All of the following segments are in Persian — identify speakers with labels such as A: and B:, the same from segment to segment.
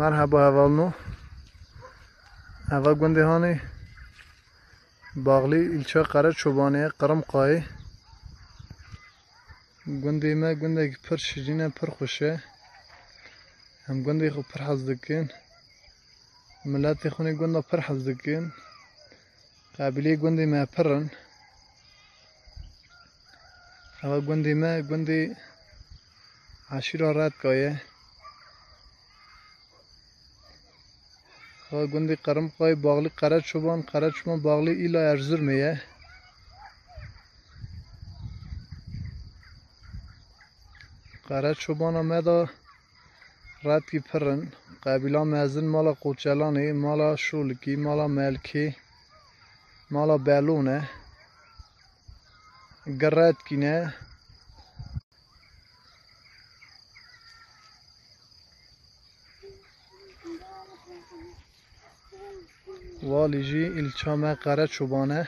A: مرحبا اولنو اول گنده هانی باغلی ایلچه قرچوبانی قرمقای گنده ما گنده که پر شیرینه پر خوشه هم گنده خو پر حز دکن ملت خونی گنده پر حز دکن قابلی گنده ما پرن اول گنده ما گنده عشیره ردکایه گنده قرمقای باغلی قرچوبان باغلی ایلا ارزرمیه قرچوبان آمده ردکی پرن قبیله مزن مالا قوچلانی مالا شولکی مالا ملکی مالا بلونه گردکی نه والیجی ilçame Karaçoban'a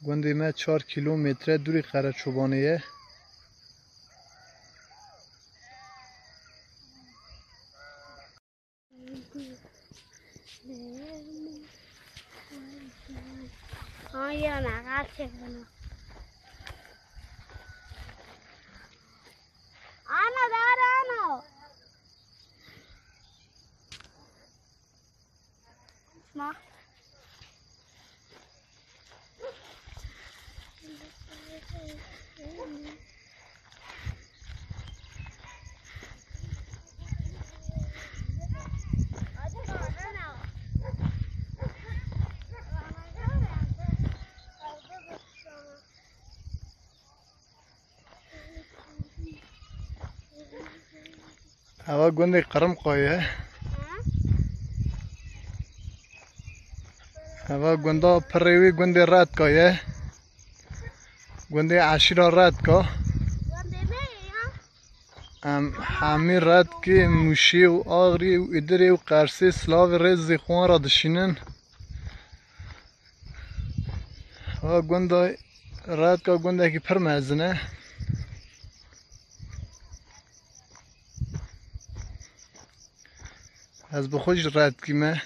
A: Gundime 4 kilometre duri Karaçoban'ya Hava günde Kırımkaya Hava günde Perrevi günde Redkaya günde aşire Redka Hamir Redki Muşi و آغری و ادری و قرسی سلاو رز خوان را دشینن Hava günde Redka günde ki پر مزنه از بخوش رد کیمه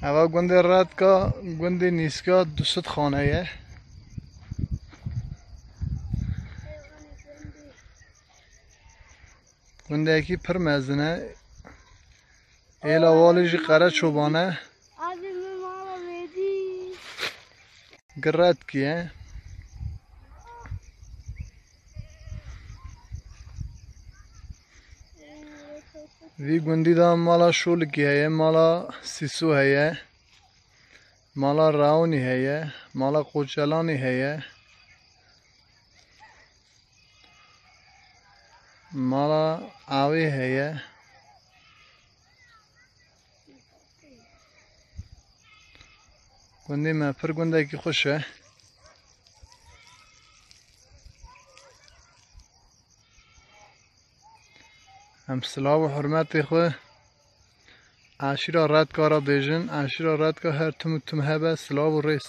A: اول گنده رد که گنده نیست که دوست خانه یه گنده کی پر مزنه ایلا والیجی قرچوبانه گرد کیه وی گندی دا مالا شولکی هیه مالا سیسو هیه مالا راونی هیه مالا قوچلانی هیه مالا آوی هیه گندی من پر گنده کی خوشه هم سلام و حرمت خو عشیره رد کارا بیجن عشیره رد که هر تم هبه سلام و ریس